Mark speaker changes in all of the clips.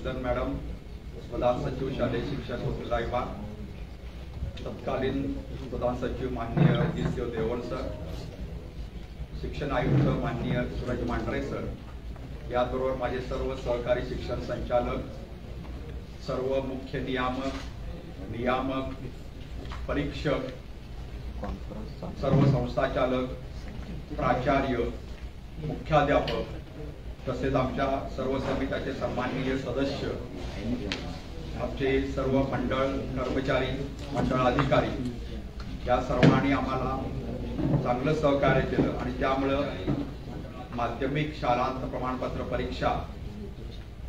Speaker 1: Sudan madam, प्रधान सचिव शालेय शिक्षण जिल्हा विभाग, तत्कालीन प्रधान सचिव माननीय जी देवण सर, शिक्षण आयुक्त माननीय सूरज मांढरे सर, याचबरोबर माझे सर्व सहकारी शिक्षण संचालक, सर्व मुख्य नियामक, परीक्षक, सर्व संस्थाचालक, प्राचार्य, मुख्याध्यापक, तसेच आमच्या सर्व समितीचे सन्माननीय सदस्य, आमचे सर्व मंडळ कर्मचारी, मंडळ अधिकारी, या सर्वांनी आम्हाला चांगलं सहकार्य केलं आणि त्यामुळे माध्यमिक शालांत प्रमाणपत्र परीक्षा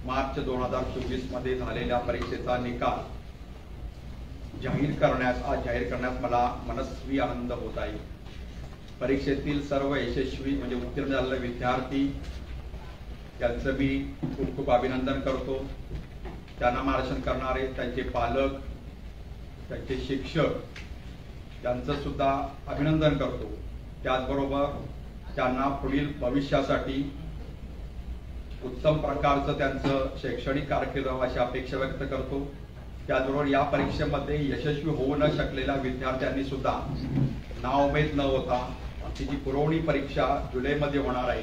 Speaker 1: मार्च 2024 मध्ये झालेल्या परीक्षेचा निकाल आज जाहीर करण्यास मला मनस्वी आनंद होत आहे। परीक्षेतील सर्व यशस्वी म्हणजे उत्तीर्ण झालेले विद्यार्थी त्यांचं मी खूप खूप अभिनंदन करतो। त्यांना मार्गदर्शन करणारे त्यांचे पालक, त्यांचे शिक्षक यांचं सुद्धा अभिनंदन करतो। त्याचबरोबर त्यांना पुढील भविष्यासाठी उत्तम प्रकारचं त्यांचं शैक्षणिक कारकीर्द अशी अपेक्षा व्यक्त करतो। त्याचबरोबर या परीक्षेमध्ये यशस्वी होऊ न शकलेल्या विद्यार्थ्यांनी सुद्धा नाउमेद न होता तिची पुरवणी परीक्षा जुलैमध्ये होणार आहे,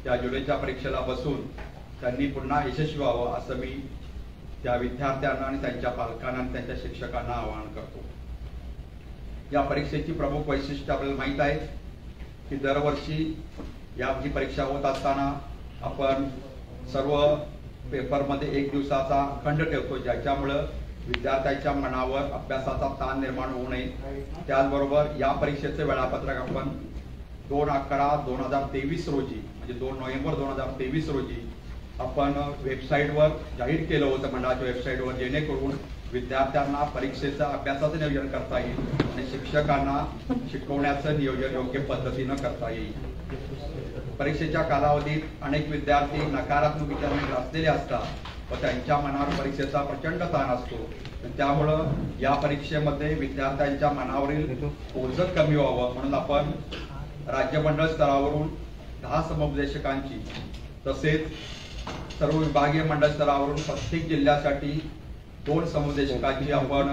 Speaker 1: त्या जुलैच्या परीक्षेला बसून त्यांनी पुन्हा यशस्वी व्हावं असं मी त्या विद्यार्थ्यांना आणि त्यांच्या पालकांना आणि त्यांच्या शिक्षकांना आवाहन करतो। या परीक्षेची प्रमुख वैशिष्ट्य आपल्याला माहीत आहे की दरवर्षी ही परीक्षा होत असताना आपण सर्व पेपरमध्ये 1 दिवसाचा खंड ठेवतो, ज्याच्यामुळे विद्यार्थ्यांच्या मनावर अभ्यासाचा ताण निर्माण होऊ नये। त्याचबरोबर या परीक्षेचे वेळापत्रक आपण 2/11/2023 रोजी म्हणजे 2 नोव्हेंबर 2023 रोजी आपण वेबसाईटवर जाहीर केलं होतं, मंडळाच्या वेबसाईटवर, जेणेकरून विद्यार्थ्यांना परीक्षेचं अभ्यासाचं नियोजन करता येईल आणि शिक्षकांना शिकवण्याचं नियोजन योग्य पद्धतीनं करता येईल। परीक्षेच्या कालावधीत अनेक विद्यार्थी नकारात्मक विचारांनी ग्रासलेले असतात व त्यांच्या मनावर परीक्षेचा प्रचंड ताण असतो। त्यामुळं या परीक्षेमध्ये विद्यार्थ्यांच्या मनावरील ओझं कमी व्हावं म्हणून आपण राज्य मंडळ स्तरावरून 10 समुपदेशकांची तसेच सर्व विभागीय मंडळ स्तरावरून प्रत्येक जिल्ह्यासाठी 2 समुपदेशकांची आपण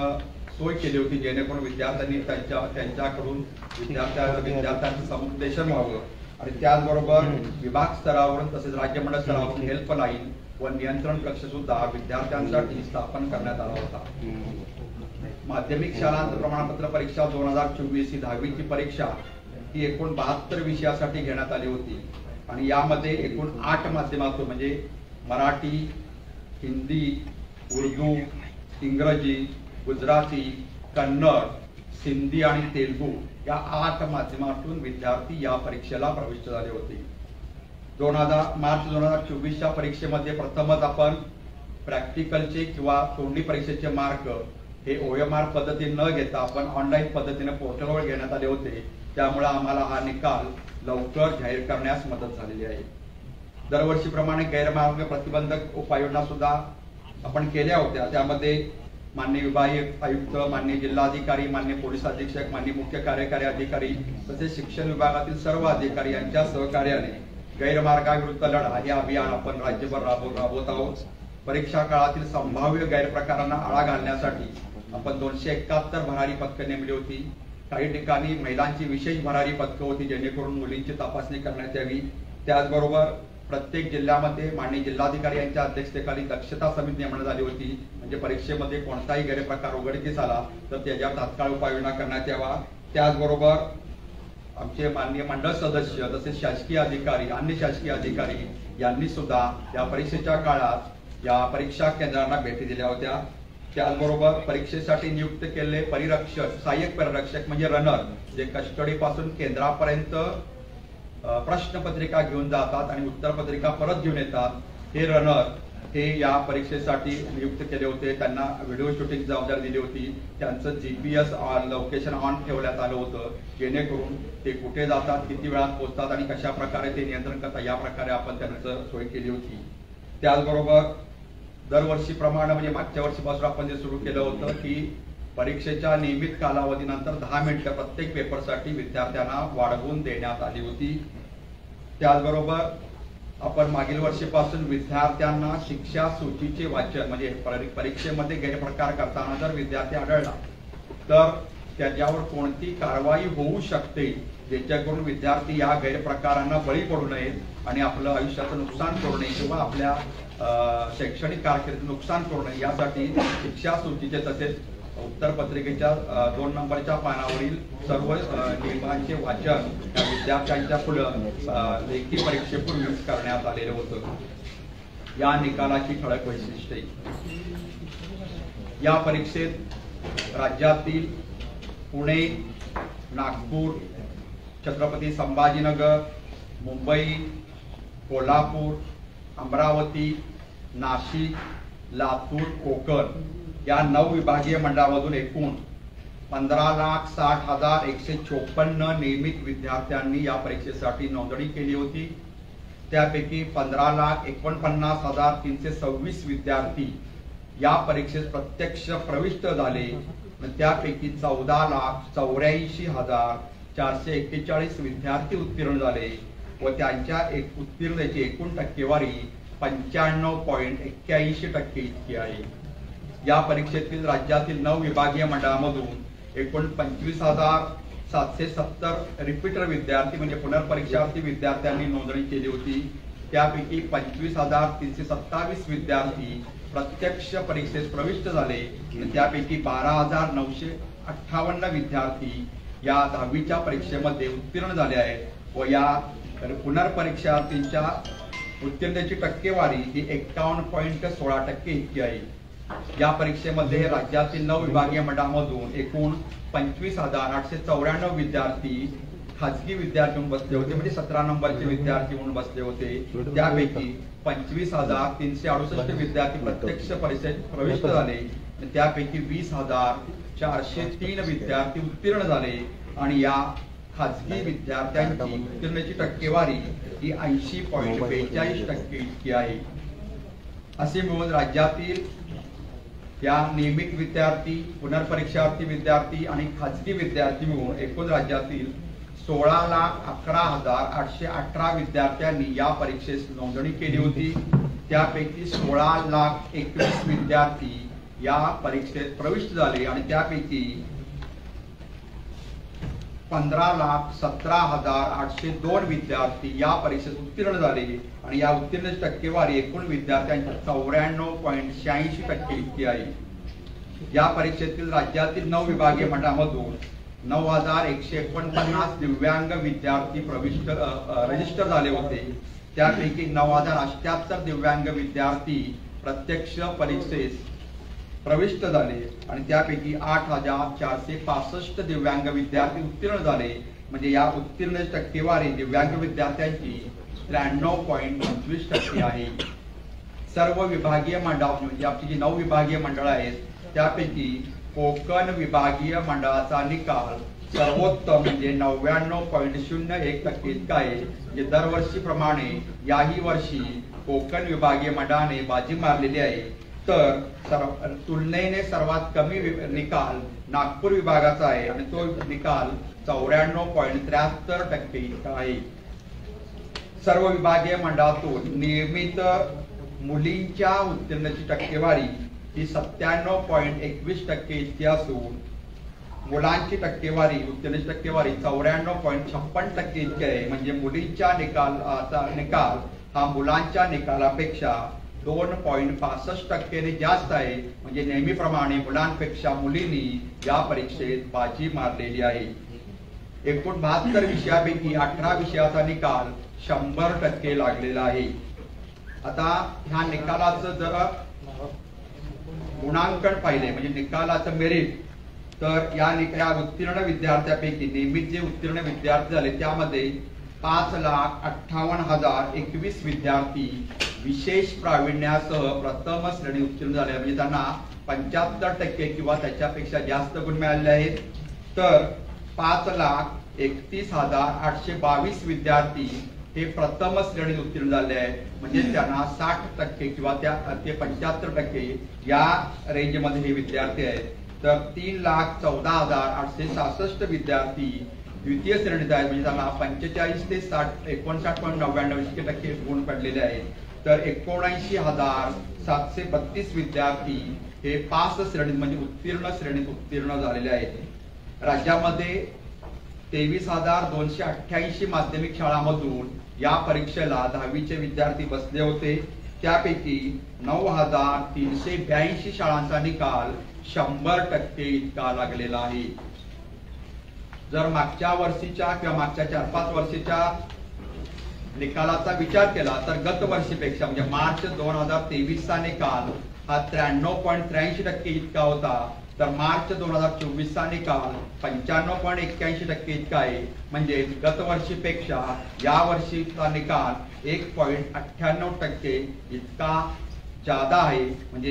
Speaker 1: सोय केली होती, जेणेकरून विद्यार्थ्यांनी त्यांच्याकडून विद्यार्थ्यांचं समुपदेशन व्हावं आणि त्याचबरोबर विभाग स्तरावरून तसेच राज्य मंडळ स्तरावरून हेल्पलाईन व नियंत्रण कक्ष सुद्धा विद्यार्थ्यांसाठी स्थापन करण्यात आला होता। माध्यमिक शालांत प्रमाणपत्र परीक्षा 2024 ही 10वीची परीक्षा ही एकूण 72 विषयासाठी घेण्यात आली होती आणि यामध्ये एकूण 8 माध्यमातून म्हणजे मराठी, हिंदी, उर्दू, इंग्रजी, गुजराती, कन्नड, सिंधी आणि तेलुगू या 8 माध्यमातून विद्यार्थी या परीक्षेला प्रविष्ट झाले होते। मार्च 2024च्या परीक्षेमध्ये प्रथमच आपण प्रॅक्टिकलचे किंवा तोंडी परीक्षेचे मार्क हे OMR पद्धतीने न घेता आपण ऑनलाईन पद्धतीने पोर्टलवर घेण्यात आले होते, त्यामुळे आम्हाला हा निकाल लवकर जाहीर करण्यास मदत झालेली आहे। दरवर्षीप्रमाणे गैरमार्ग प्रतिबंधक उपाययोजना सुद्धा आपण केल्या होत्या, त्यामध्ये माननीय विभागीय आयुक्त, माननीय जिल्हाधिकारी, माननीय पोलीस अधीक्षक, माननीय मुख्य कार्यकारी अधिकारी तसेच शिक्षण विभागातील सर्व अधिकारी यांच्या सहकार्याने गैरमार्गाविरुद्ध लढा हे अभियान आपण राज्यभर राबवत आहोत। परीक्षा काळातील संभाव्य गैरप्रकारांना आळा घालण्यासाठी आपण 271 भरारी पथकं नेमली होती। काही ठिकाणी महिलांची विशेष भरारी पथकं होती, जेणेकरून मुलींची तपासणी करण्यात यावी। त्याचबरोबर प्रत्येक जिल्ह्यामध्ये माननीय जिल्हाधिकारी यांच्या अध्यक्षतेखाली दक्षता समिती नेमण्यात आली होती, म्हणजे परीक्षेमध्ये कोणताही गैरप्रकार उघडकीस आला तर त्याच्यावर तात्काळ उपाययोजना करण्यात यावा। त्याचबरोबर आमचे माननीय मंडळ सदस्य तसेच शासकीय अधिकारी, अन्य शासकीय अधिकारी यांनी सुद्धा या परीक्षेच्या काळात या परीक्षा केंद्रांना भेटी दिल्या होत्या। त्याचबरोबर परीक्षेसाठी नियुक्त केलेले परिरक्षक, सहाय्यक परिरक्षक म्हणजे रनर, जे कस्टडीपासून केंद्रापर्यंत प्रश्नपत्रिका घेऊन जातात आणि उत्तरपत्रिका परत घेऊन येतात, हे रनर हे या परीक्षेसाठी नियुक्त केले होते। त्यांना व्हिडिओ शूटिंग जबाबदारी दिली होती, त्यांचं GPS लोकेशन ऑन ठेवण्यात आलं होतं, जेणेकरून ते कुठे जातात, किती वेळात पोहोचतात आणि कशा प्रकारे ते नियंत्रण करतात या प्रकारे आपण त्यांचं सोय केली होती। त्याचबरोबर दरवर्षीप्रमाणे म्हणजे मागच्या वर्षीपासून आपण जे सुरू केलं होतं की परीक्षेच्या नियमित कालावधीनंतर 10 मिनिटं प्रत्येक पेपरसाठी विद्यार्थ्यांना वाढवून देण्यात आली होती। त्याचबरोबर आपण मागील वर्षीपासून विद्यार्थ्यांना शिक्षा सूचीचे वाचन म्हणजे परीक्षेमध्ये गैरप्रकार करताना जर विद्यार्थी आढळला तर त्याच्यावर कोणती कारवाई होऊ शकते, ज्याच्याकडून विद्यार्थी या गैरप्रकारांना बळी पडू नयेत आणि आपलं आयुष्याचं नुकसान करू नये किंवा आपल्या शैक्षणिक कारकिर्दीचं नुकसान करू नये, यासाठी शिक्षा सूचीचे तसेच उत्तरपत्रिकेच्या 2 नंबरच्या पानावरील सर्व नियमांचे वाचन या विद्यार्थ्यांच्या पुढे लेखी परीक्षेपूर्वीच करण्यात आलेलं होतं. या निकालाची ठळक वैशिष्ट्ये: या परीक्षेत राज्यातील पुणे, नागपूर, छत्रपती संभाजीनगर, मुंबई, कोल्हापूर, अमरावती, नाशिक, लातूर, कोकण या 9 विभागीय मंडळामधून एकूण 15,60,154 नियमित विद्यार्थ्यांनी या परीक्षेसाठी नोंदणी केली होती. त्यापैकी 15,49,326 विद्यार्थी या परीक्षेत प्रत्यक्ष प्रविष्ट झाले. त्यापैकी 14,84,441 विद्यार्थी उत्तीर्ण झाले व त्यांच्या उत्तीर्णतेची एकूण टक्केवारी 95.81% इतकी आहे. या परीक्षेतील राज्यातील 9 विभागीय मंडळामधून एकूण 25,770 रिपीटर विद्यार्थी म्हणजे पुनर्परीक्षार्थी विद्यार्थ्यांनी नोंदणी केली होती. त्यापैकी 25,327 विद्यार्थी प्रत्यक्ष परीक्षेत प्रविष्ट झाले. त्यापैकी 12,958 विद्यार्थी या 10वीच्या परीक्षेमध्ये उत्तीर्ण झाले आहेत व या पुनर्परीक्षार्थींच्या उत्तीर्णतेची टक्केवारी ही 51.16% इतकी आहे. या परीक्षेमध्ये राज्यातील 9 विभागीय मंडळामधून एकूण 25,894 विद्यार्थी खाजगी विद्यार्थी म्हणून बसले होते, म्हणजे 17 नंबरचे विद्यार्थी म्हणून बसले होते. त्यापैकी 25,368 विद्यार्थी प्रत्यक्ष परीक्षेत प्रविष्ट झाले. त्यापैकी 20,403 विद्यार्थी उत्तीर्ण झाले आणि या खाजगी विद्यार्थ्यांची उत्तीर्णतेची टक्केवारी ही 80.42% इतकी आहे. असे मिळून राज्यातील या नियमित विद्यार्थी, पुनर्परीक्षार्थी विद्यार्थी आणि खाजगी विद्यार्थी मिळून एकूण राज्यातील 16,11,818 विद्यार्थ्यांनी या परीक्षेस नोंदणी केली होती. त्यापैकी 16,21,000 विद्यार्थी या परीक्षेत प्रविष्ट झाले आणि त्यापैकी 15,17,802 विद्यार्थी या परीक्षेत उत्तीर्ण झाले आणि या उत्तीर्ण टक्केवारी एकूण विद्यार्थ्यांच्या 94.86% इतकी आहे. या परीक्षेतील राज्यातील 9 विभागीय मंडळामधून 9,149 दिव्यांग विद्यार्थी रजिस्टर झाले होते. त्यापैकी 9,078 दिव्यांग विद्यार्थी प्रत्यक्ष परीक्षेस प्रविष्ट झाले आणि त्यापैकी 8,465 दिव्यांग विद्यार्थी उत्तीर्ण झाले. म्हणजे या उत्तीर्ण टक्केवारी दिव्यांग विद्यार्थ्यांची 93.25% आहे. सर्व विभागीय मंडळ म्हणजे आपली जी 9 विभागीय मंडळ आहेत त्यापैकी कोकण विभागीय मंडळाचा निकाल सर्वोत्तम म्हणजे 99.01% इतका आहे. जे दरवर्षीप्रमाणे याही वर्षी कोकण विभागीय मंडळाने बाजी मारलेली आहे. तर तुलनेने सर्वात कमी निकाल नागपूर विभागाचा आहे आणि तो निकाल 94.73% इतका आहे. सर्व विभागीय मंडळातून नियमित मुलींच्या उत्तीर्णतेची टक्केवारी ही 97.21% इतकी असून मुलांची टक्केवारी उत्तीर्णतेची टक्केवारी 94.56% इतकी आहे. म्हणजे मुलींच्या निकाल हा मुलांच्या निकालापेक्षा 2.65% जास्त आहे. म्हणजे नेहमीप्रमाणे मुलांपेक्षा मुलींनी या परीक्षेत बाजी मारलेली आहे. एकूण 72 विषयापैकी 18 विषयाचा निकाल 100% लागलेला आहे. आता ह्या निकालाचं जर गुणांकन पाहिले म्हणजे निकालाचं मेरिट तर या उत्तीर्ण विद्यार्थ्यांपैकी नियमित जे उत्तीर्ण विद्यार्थी झाले त्यामध्ये 5,58,021 विद्यार्थी विशेष प्रावीण्यासह प्रथम श्रेणी उत्तीर्ण झाले म्हणजे त्यांना 75% किंवा त्याच्यापेक्षा जास्त गुण मिळाले आहेत. तर 5,31,822 विद्यार्थी हे प्रथम श्रेणी उत्तीर्ण झाले आहेत म्हणजे त्यांना 60% किंवा ते 75% या रेंजमध्ये हे विद्यार्थी आहेत. तर 3,14,866 विद्यार्थी द्वितीय श्रेणीत आहेत म्हणजे त्यांना 45 ते 59.99% गुण पडलेले आहेत. तर 79,732 विद्यार्थी हे पास श्रेणीत म्हणजे उत्तीर्ण श्रेणीत उत्तीर्ण झालेले आहेत. राज्यामध्ये 23,288 माध्यमिक शाळांमधून या परीक्षेला 10वीचे विद्यार्थी बसले होते. त्यापैकी 9,382 शाळांचा निकाल 100% इतका लागलेला आहे. जर मागच्या वर्षीच्या किंवा मागच्या 4-5 वर्षीच्या निकालाचा विचार केला तर गत वर्षीपेक्षा म्हणजे मार्च 2023चा निकाल हा 93.83% इतका होता. तर मार्च 2024चा निकाल 95.81% इतका आहे. म्हणजे गत वर्षीपेक्षा या वर्षीचा निकाल 1.98% इतका जादा आहे. म्हणजे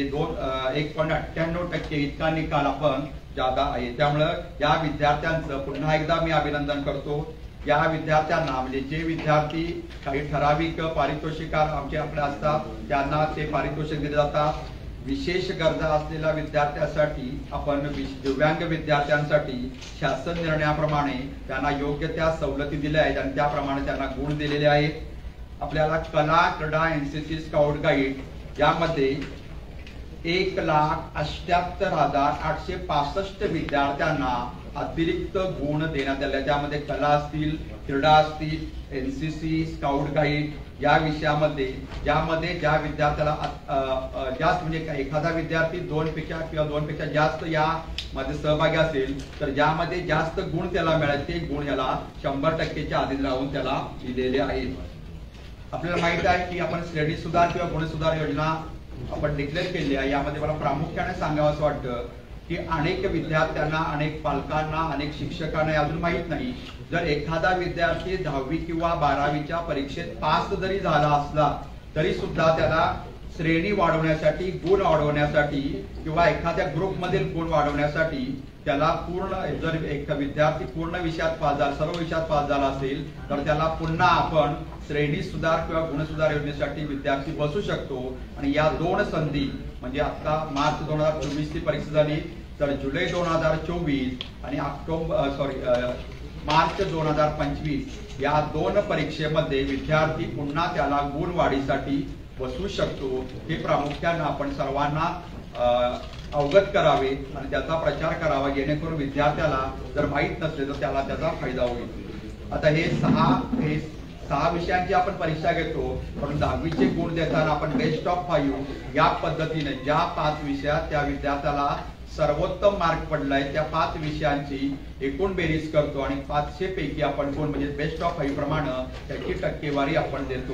Speaker 1: 1.98% इतका निकाल आपण जादा आहे. त्यामुळं या विद्यार्थ्यांचं पुन्हा एकदा मी अभिनंदन करतो. या विद्यार्थ्यांना म्हणजे जे विद्यार्थी काही ठराविक पारितोषिक आपल्याकडे असतात त्यांना ते पारितोषिक दिले जातात. विशेष गरजा असलेल्या विद्यार्थ्यांसाठी आपण दिव्यांग विद्यार्थ्यांसाठी शासन निर्णयाप्रमाणे त्यांना योग्य त्या सवलती दिल्या आहेत आणि त्याप्रमाणे त्यांना गुण दिलेले आहेत. आपल्याला कला, क्रीडा, एनसीसी, स्काउट गाईड यामध्ये 1,78,865 विद्यार्थ्यांना अतिरिक्त गुण देण्यात आले. त्यामध्ये कला असतील, क्रीडा असतील, एनसीसी, स्काउट गाईड या विषयामध्ये ज्यामध्ये ज्या विद्यार्थ्याला जास्त म्हणजे एखादा विद्यार्थी 2पेक्षा किंवा 2पेक्षा जास्त यामध्ये सहभागी असेल तर ज्यामध्ये जास्त गुण त्याला मिळाले ते गुण याला 100%च्या अधीन राहून त्याला दिलेले आहेत. आपल्याला माहित आहे की आपण श्रेणी सुधार किंवा गुण सुधार योजना आपण डिक्लेअर केली आहे. यामध्ये मला प्रामुख्याने सांगावं असं वाटतं की अनेक विद्यार्थ्यांना, अनेक पालकांना, अनेक शिक्षकांना अजून माहित नाही. जर एखादा विद्यार्थी 10वी किंवा 12वीच्या परीक्षेत पास जरी झाला असला तरी सुद्धा त्याला श्रेणी वाढवण्यासाठी, गुण वाढवण्यासाठी किंवा एखाद्या ग्रुपमधील गुण वाढवण्यासाठी त्याला पूर्ण, जर एक विद्यार्थी पूर्ण विषयात पास झाला, सर्व विषयात पास झाला असेल तर त्याला पुन्हा आपण श्रेणी सुधार किंवा गुण सुधार योजनेसाठी विद्यार्थी बसू शकतो. आणि या दोन संधी म्हणजे आता मार्च 2024 ची परीक्षा झाली तर जुलै 2024 आणि मार्च 2025 या दोन परीक्षेमध्ये विद्यार्थी पुन्हा त्याला गुण वाढीसाठी बसू शकतो. हे प्रामुख्याने आपण सर्वांना अवगत करावे आणि त्याचा प्रचार करावा जेणेकरून विद्यार्थ्याला जर माहीत नसले तर त्याला त्याचा फायदा होईल. आता हे सहा विषयांची आपण परीक्षा घेतो पण 10वीचे गुण देताना आपण बेस्ट ऑफ 5 या पद्धतीने ज्या 5 विषयात त्या विद्यार्थ्याला सर्वोत्तम मार्क पडलाय त्या 5 विषयांची एकूण बेरीज करतो आणि 500 पैकी आपण गुण म्हणजे बेस्ट ऑफ 5 प्रमाणे त्याची टक्केवारी आपण देतो.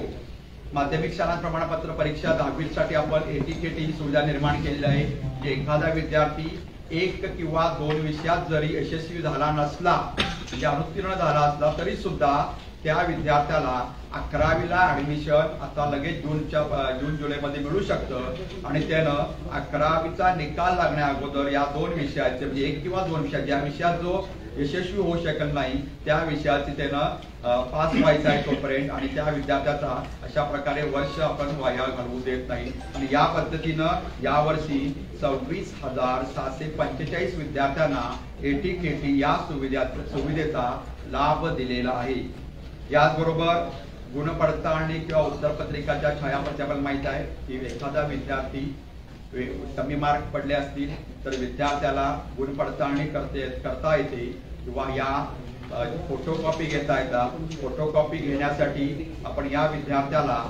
Speaker 1: माध्यमिक शाळा प्रमाणपत्र परीक्षा 10वी साठी आपण एटीकेटी सुविधा निर्माण केलेली आहे. जे एखादा विद्यार्थी 1 किंवा 2 विषयात जरी यशस्वी झाला नसला म्हणजे अनुत्तीर्ण झाला असला तरी सुद्धा त्या विद्यार्थ्याला 11वीला ऍडमिशन आता लगेच जून जुलै मध्ये मिळू शकतं आणि त्यानं 11वीचा निकाल लागण्या अगोदर या 2 विषयाचे म्हणजे 1 किंवा 2 विषयात ज्या विषयात जो यशस्वी होऊ शकत नाही त्या विषयाची त्यानं पास व्हायचा आहे तोपर्यंत आणि त्या विद्यार्थ्याचा अशा प्रकारे वर्ष आपण वाया घालवू देत नाही. आणि या पद्धतीनं यावर्षी 26,745 विद्यार्थ्यांना एटीकेटी या सुविधेचा लाभ दिलेला आहे. याचबरोबर गुणपडताळणी किंवा उत्तरपत्रिकाच्या छायाप्रती आपल्याला माहित आहे की एखादा विद्यार्थी कमी मार्क पडले असतील तर विद्यार्थ्याला गुणपडताळणी करता येते किंवा या फोटोकॉपी घेता येतात. फोटोकॉपी घेण्यासाठी आपण या विद्यार्थ्याला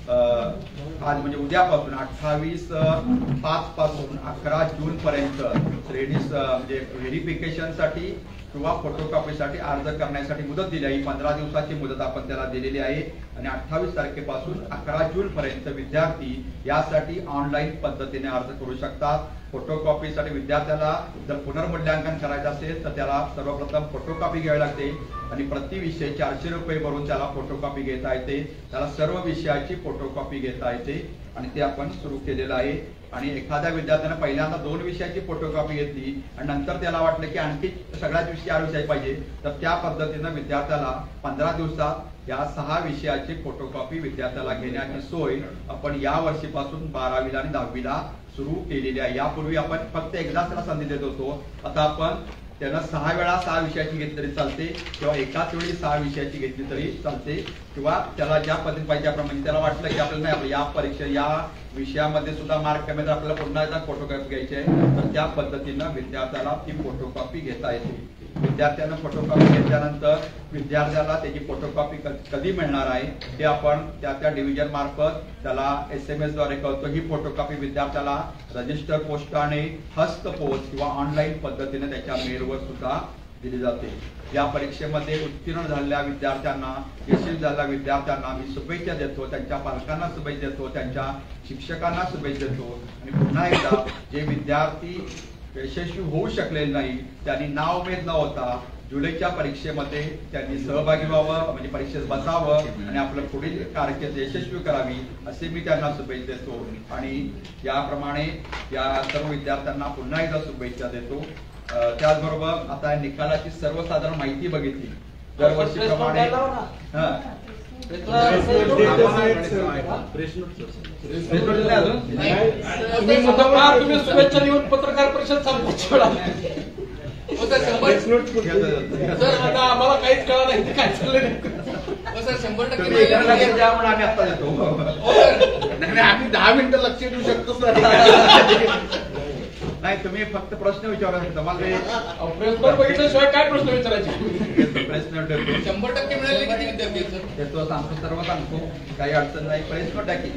Speaker 1: आज म्हणजे उद्यापासून 28/5 पासून 11 जून पर्यंत श्रेणी म्हणजे व्हेरिफिकेशन साठी किंवा फोटोकॉपीसाठी अर्ज करण्यासाठी मुदत दिली आहे. 15 दिवसाची मुदत आपण त्याला दिलेली आहे आणि 28 तारखेपासून 11 जून पर्यंत विद्यार्थी यासाठी ऑनलाईन पद्धतीने अर्ज करू शकतात. फोटोकॉपीसाठी विद्यार्थ्याला जर पुनर्मूल्यांकन करायचं असेल तर त्याला सर्वप्रथम फोटोकॉपी घ्यावी लागते आणि प्रति विषय 400 रुपये भरून त्याला फोटोकॉपी घेता येते. त्याला सर्व विषयाची फोटोकॉपी घेता येते आणि ते आपण सुरू केलेलं आहे. आणि एखाद्या विद्यार्थ्याने पहिल्यांदा 2 विषयाची फोटोकॉपी घेतली आणि नंतर त्याला वाटलं की आणखी सगळ्याच विषय 4 विषय पाहिजे तर त्या पद्धतीनं विद्यार्थ्याला 15 दिवसात या 6 विषयाची फोटोकॉपी विद्यार्थ्याला घेण्याची सोय आपण या वर्षीपासून 12वीला आणि 10वीला सुरू केलेली आहे. यापूर्वी आपण फक्त एकदाच त्याला संधी देत होतो. आता आपण त्यानं 6 वेळा 6 विषयाची घेतली तरी चालते किंवा एकाच वेळी 6 विषयाची घेतली तरी चालते किंवा त्याला ज्या पद्धती पाहिजे त्याप्रमाणे त्याला वाटलं की आपल्याला नाही आपल्या या परीक्षा या विषयामध्ये सुद्धा मार्क कमी तर आपल्याला पुन्हा एकदा फोटोकॉपी घ्यायची आहे तर त्या पद्धतीनं विद्यार्थ्याला ती फोटोकॉपी घेता येते. विद्यार्थ्यानं फोटोकॉपी घेतल्यानंतर विद्यार्थ्याला त्याची फोटोकॉपी कधी मिळणार आहे ते आपण त्या डिव्हिजन मार्फत त्याला SMS द्वारे कळतो. ही फोटोकॉपी विद्यार्थ्याला रजिस्टर पोस्टाने हस्त पोस्ट किंवा ऑनलाईन पद्धतीने त्याच्या मेलवर सुद्धा दिली जाते. या परीक्षेमध्ये उत्तीर्ण झालेल्या विद्यार्थ्यांना यशस्वी झालेल्या विद्यार्थ्यांना मी शुभेच्छा देतो, त्यांच्या पालकांना शुभेच्छा देतो, त्यांच्या शिक्षकांना शुभेच्छा देतो. आणि पुन्हा एकदा जे विद्यार्थी यशस्वी होऊ शकलेले नाही त्यांनी नाउमेद न होता जुलैच्या परीक्षेमध्ये त्यांनी सहभागी व्हावं म्हणजे परीक्षेत बसावं आणि आपलं पुढील कारकीर्द यशस्वी करावी असे मी त्यांना शुभेच्छा देतो. आणि याप्रमाणे या सर्व विद्यार्थ्यांना पुन्हा एकदा शुभेच्छा देतो. त्याचबरोबर आता निकालाची सर्वसाधारण माहिती बघितली दरवर्षीप्रमाणे
Speaker 2: शुभेच्छा देऊन पत्रकार परिषद आम्हाला काहीच कळलं नाही काय चाललंय.
Speaker 1: 100% आम्ही आता देतो.
Speaker 2: आम्ही 10 मिनिटं लक्ष देऊ शकतो सर.
Speaker 1: नाही तुम्ही फक्त प्रश्न विचारायचे तुम्हाला
Speaker 2: प्रश्न बघितल्याशिवाय काय प्रश्न विचारायचे.
Speaker 1: प्रश्न
Speaker 2: 100% मिळाले किती विद्यार्थी
Speaker 1: देतो सांगतो सर्व सांगतो काही अडचण नाही. प्रश्न टाकी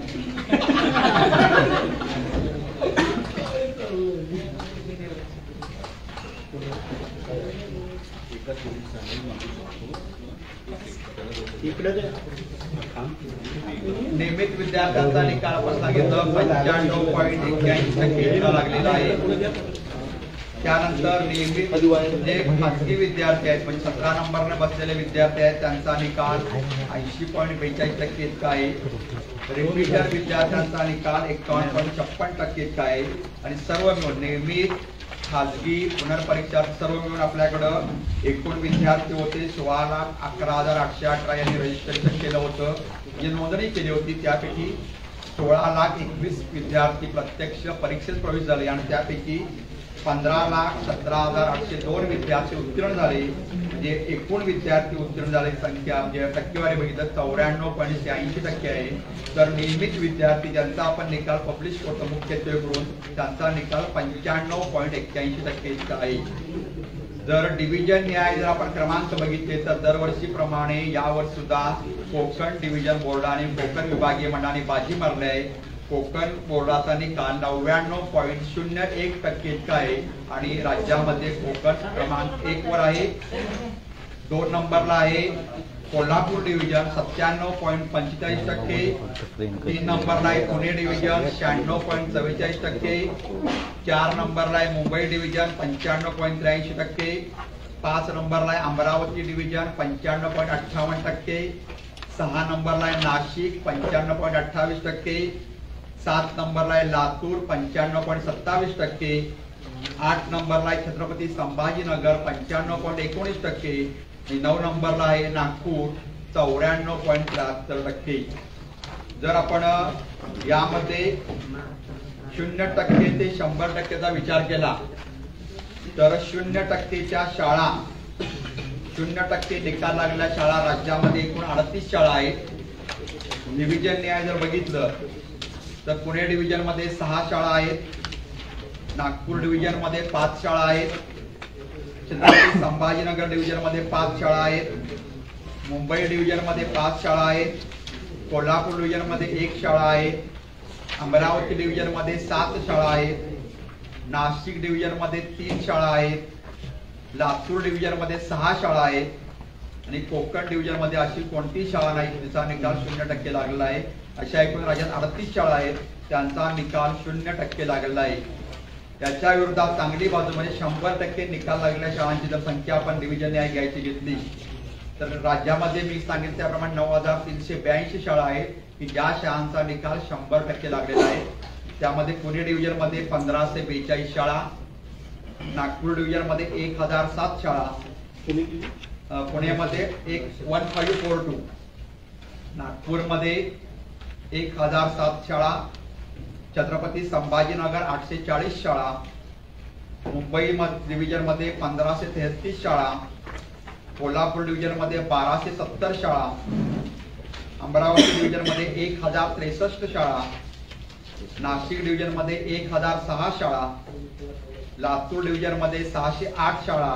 Speaker 1: नियमित विद्यार्थ्यांचा निकाल आपण सांगितलं 95.81% लागलेला आहे. त्यानंतर नियमित जे खासगी विद्यार्थी आहेत म्हणजे 17 नंबरने बसलेले विद्यार्थी आहेत त्यांचा निकाल 80.42% इतका आहे. रिपीटर विद्यार्थ्यांचा निकाल 51.56% इतका आहे. आणि सर्व मिळून नियमित खासगी पुनर्परीक्षा सर्व मिळून आपल्याकडं एकूण विद्यार्थी होते 16,11,818 यांनी रजिस्ट्रेशन केलं होतं. जी नोंदणी केली होती त्यापैकी 16,21,000 विद्यार्थी प्रत्यक्ष परीक्षेत प्रवेश झाले आणि त्यापैकी 15,17,802 विद्यार्थी उत्तीर्ण झाले. म्हणजे एकूण विद्यार्थी उत्तीर्ण झालेली संख्या म्हणजे टक्केवारी बघितलं 94.86% आहे. तर नियमित विद्यार्थी ज्यांचा आपण निकाल पब्लिश करतो मुख्यत्वे करून त्यांचा निकाल 95.81% इतका आहे. जर डिव्हिजन न्याय जर आपण क्रमांक बघितले तर दरवर्षीप्रमाणे यावर्षी सुद्धा कोकण डिव्हिजन बोर्डाने कोकण विभागीय मंडळाने बाजी मारली आहे. कोकण बोर्डाचा निकाल 99.01% इतका आहे आणि राज्यामध्ये कोकण क्रमांक 1 वर आहे. 2 नंबरला आहे कोल्हापूर डिव्हिजन 97.45%. 3 नंबरला आहे पुणे डिव्हिजन 96.44%. 4 नंबरला आहे मुंबई डिव्हिजन 95.83%. 5 नंबरला आहे अमरावती डिव्हिजन 95.58%. 6 नंबरला आहे नाशिक 95.28%. 7 नंबरला आहे लातूर 95.27%. 8 नंबरला आहे छत्रपती संभाजीनगर 95.19%. 9 नंबरला आहे नागपूर 94.73%. जर आपण यामध्ये 0% ते 100%चा विचार केला तर 0%च्या शाळा 0% निकाल लागलेल्या शाळा राज्यामध्ये एकूण 38 शाळा आहेत. डिव्हिजन न्याय जर बघितलं तर पुणे डिव्हिजन मध्ये 6 शाळा आहेत. नागपूर डिव्हिजन मध्ये 5 शाळा आहेत. छत्रपती संभाजीनगर डिव्हिजन मध्ये 5 शाळा आहेत. मुंबई डिव्हिजन मध्ये 5 शाळा आहेत. कोल्हापूर डिव्हिजन मध्ये 1 शाळा आहे. अमरावती डिव्हिजन मध्ये 7 शाळा आहेत. नाशिक डिव्हिजन मध्ये 3 शाळा आहेत. लातूर डिव्हिजन मध्ये 6 शाळा आहेत आणि कोकण डिव्हिजन मध्ये अशी कोणतीही शाळा नाही तिचा निकाल 0% लागलेला आहे. अशा एकूण राज्यात 38 शाळा आहेत त्यांचा निकाल 0% लागलेला आहे. त्याच्या विरोधात चांगली बाजू म्हणजे 100% निकाल लागलेल्या शाळांची जर संख्या आपण डिव्हिजन न्याय घ्यायची घेतली तर राज्यामध्ये मी सांगितलं त्याप्रमाणे 9,382 शाळा आहेत की ज्या शाळांचा निकाल 100% लागलेला आहे. त्यामध्ये पुणे डिव्हिजन मध्ये 1542 शाळा, नागपूर डिव्हिजन मध्ये 1007 शाळा, पुण्यामध्ये 1542, नागपूरमध्ये 1007 शाळा, छत्रपती संभाजीनगर 840 शाळा, मुंबई डिव्हिजन मध्ये 1533 शाळा, कोल्हापूर डिव्हिजन मध्ये 1270 शाळा, अमरावती डिव्हिजन मध्ये 1063 शाळा, नाशिक डिव्हिजन मध्ये 1006 शाळा, लातूर डिव्हिजन मध्ये 608 शाळा,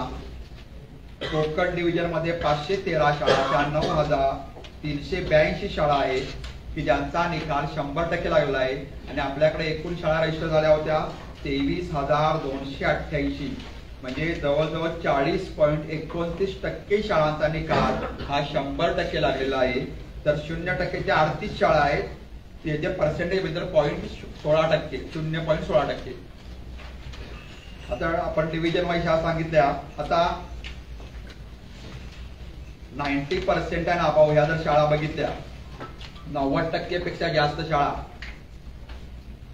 Speaker 1: कोकण डिव्हिजन मध्ये 513 शाळा, त्या 9382 शाळा आहेत की ज्यांचा निकाल 100% लागलेला आहे. आणि आपल्याकडे एकूण शाळा रजिस्टर झाल्या होत्या 23,288, म्हणजे जवळजवळ 40.29% शाळांचा निकाल हा 100% लागलेला आहे. तर 0% 38 शाळा आहेत, त्याचे पर्सेंटेज बद्दल 0.16%, 0.16%. आता आपण डिव्हिजन वाईज शाळा सांगितल्या. आता 90% आणि अबाव ह्या जर शाळा बघितल्या, 90% पेक्षा जास्त शाळा,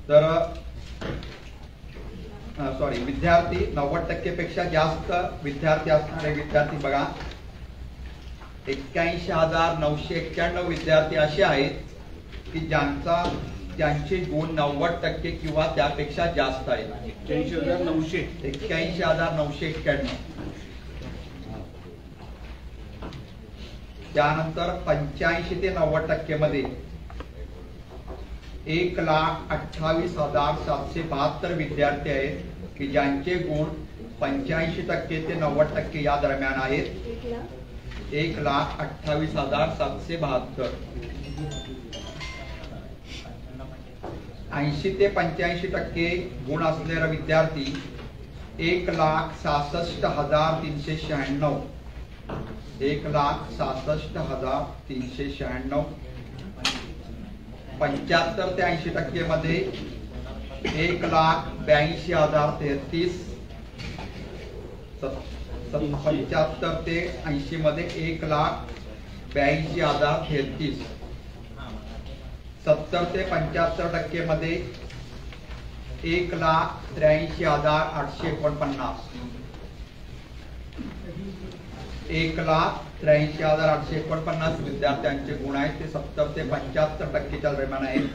Speaker 1: तर विद्यार्थी 90% पेक्षा जास्त विद्यार्थी असणारे विद्यार्थी बघा, 81,991 विद्यार्थी असे आहेत की ज्यांचे गुण 90% किंवा त्यापेक्षा जास्त आहेत. 81,991. त्यानंतर 85 ते 90% मध्ये 1,28,772 विद्यार्थी आहेत की ज्यांचे गुण 85% ते 90% या दरम्यान आहेत. 1,28,772. 80 ते 85% गुण असलेला विद्यार्थी 1,66,396. 1,66,396. 75 ते 80% मध्ये 1,82,033. 75 ते 80 मध्ये 1,82,033. 70 ते 75% मध्ये 1,83,849. 1,83,849 विद्यार्थ्यांचे गुण आहेत. ते 70 ते 75% दरम्यान आहेत.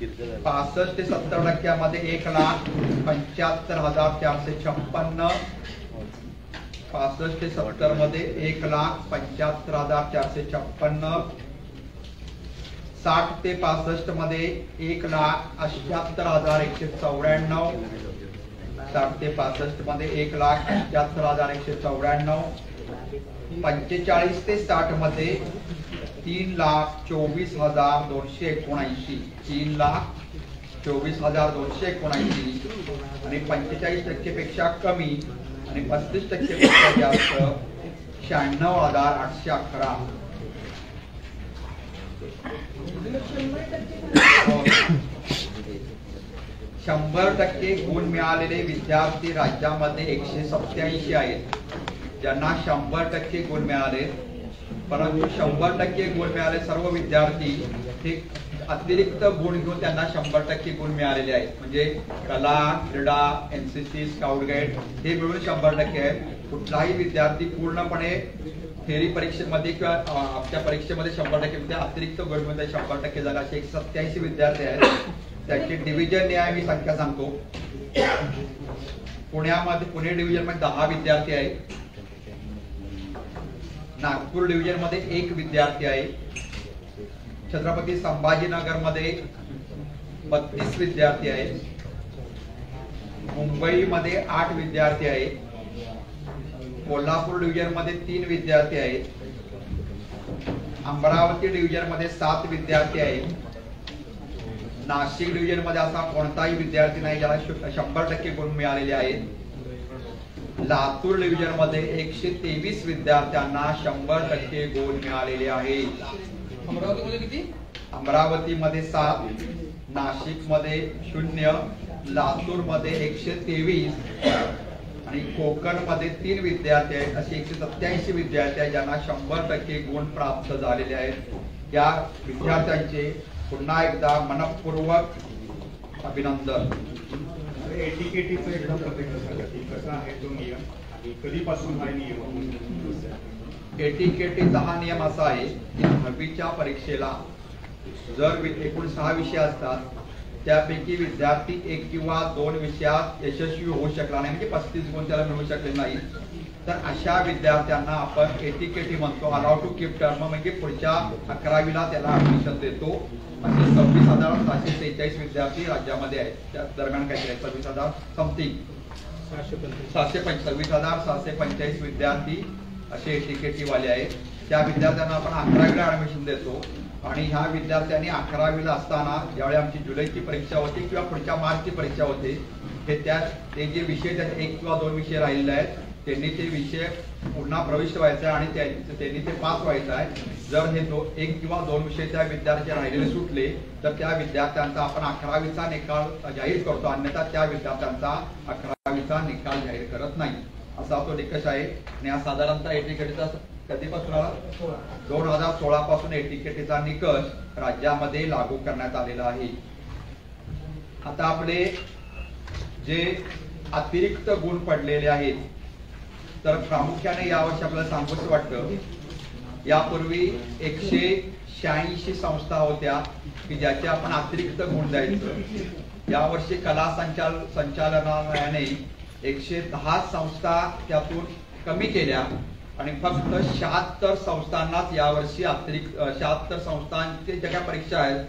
Speaker 1: 65 ते 70% मध्ये 1,75,456. 65 ते 70 मध्ये 1,75,456. 60 ते 65 मध्ये 1,78,194. 60 ते 65 मध्ये 1,78,194. 45 ते 60 मध्ये 3,24,279. 3,24,279. आणि 45% पेक्षा कमी आणि 35% पेक्षा जास्त 96,811. 100% गुण मिळालेले विद्यार्थी राज्यामध्ये 187 आहेत ज्यांना 100% गुण मिळाले. परंतु 100% गुण मिळाले सर्व विद्यार्थी हे अतिरिक्त गुण घेऊन त्यांना 100% गुण मिळालेले आहेत. म्हणजे कला, क्रीडा, एनसीसी, स्काउट गाईड हे मिळून 100% आहेत. कुठलाही विद्यार्थी पूर्णपणे थेरी परीक्षेमध्ये किंवा आपल्या परीक्षेमध्ये 100% अतिरिक्त गुण मिळून 100% झाला. असे 187 विद्यार्थी आहेत. त्याची डिव्हिजन न्याय मी संख्या सांगतो. पुणे डिव्हिजन मध्ये 10 विद्यार्थी आहेत. नागपूर डिव्हिजन मध्ये 1 विद्यार्थी आहे. छत्रपती संभाजीनगर मध्ये 32 विद्यार्थी आहेत. मुंबई मध्ये 8 विद्यार्थी आहेत. कोल्हापूर डिव्हिजन मध्ये 3 विद्यार्थी आहेत. अमरावती डिव्हिजन मध्ये 7 विद्यार्थी आहेत. नाशिक डिव्हिजन मध्ये असा कोणताही विद्यार्थी नाही ज्याला 100% गुण मिळालेले आहेत. लातूर डिव्हिजन मध्ये 123 विद्यार्थ्यांना 100% गुण मिळालेले आहेत.
Speaker 2: अमरावतीमध्ये किती?
Speaker 1: अमरावतीमध्ये 7, नाशिक मध्ये 0, लातूर मध्ये 123 आणि कोकण मध्ये 3 विद्यार्थी आहेत. असे 187 विद्यार्थी आहेत ज्यांना 100% गुण प्राप्त झालेले आहेत. या विद्यार्थ्यांचे पुन्हा एकदा मनपूर्वक अभिनंदन.
Speaker 3: एटीकेटीचा एकदा प्रत्येकासाठी कसा आहे तो नियम आणि कधीपासून हा नियम?
Speaker 1: एटीकेटीचा हा नियम असा आहे की 10वीच्या परीक्षेला जर एकूण 6 विषय असतात त्यापैकी विद्यार्थी 1 किंवा 2 विषयात यशस्वी होऊ शकला नाही, म्हणजे 35 गुण त्याला मिळू शकले नाही, तर अशा विद्यार्थ्यांना आपण एटीकेटी म्हणतो, अलाउ टू कीप टर्म, म्हणजे पुढच्या 11वीला त्याला ऍडमिशन देतो. असे 26,743 विद्यार्थी राज्यामध्ये आहेत. त्या दरम्यान काय केलं 26,000 समथिंग 26,745 विद्यार्थी असे एटीकेटी वाले आहेत. त्या विद्यार्थ्यांना आपण 11वीला ऍडमिशन देतो. आणि ह्या विद्यार्थ्यांनी 11वीला असताना ज्यावेळी आमची जुलैची परीक्षा होती किंवा पुढच्या मार्चची परीक्षा होती, ते जे विषय त्यात 1 किंवा 2 विषय राहिलेले आहेत त्यांनी ते विषय पुन्हा प्रविष्ट व्हायचा आहे आणि त्यांनी ते पास व्हायचं आहे. जर हे 1 किंवा 2 विषय त्या विद्यार्थी राहिलेले सुटले तर त्या विद्यार्थ्यांचा आपण 11वीचा निकाल जाहीर करतो, अन्यथा त्या विद्यार्थ्यांचा 11वीचा निकाल जाहीर करत नाही, असा तो निकष आहे. आणि हा साधारणतः एटीकेटीचा कधीपासून आला 2016 पासून एटीकेटीचा निकष राज्यामध्ये लागू करण्यात आलेला आहे. आता आपले जे अतिरिक्त गुण पडलेले आहेत तर प्रामुख्याने यावर्षी आपल्याला सांगूच वाटतं, यापूर्वी 186 संस्था होत्या की ज्याचे आपण अतिरिक्त गुण द्यायचं. यावर्षी कला संचालनालयाने 110 संस्था त्यातून कमी केल्या आणि फक्त 76 संस्थांनाच यावर्षी अतिरिक्त 76 संस्थांचे ज्या काही परीक्षा आहेत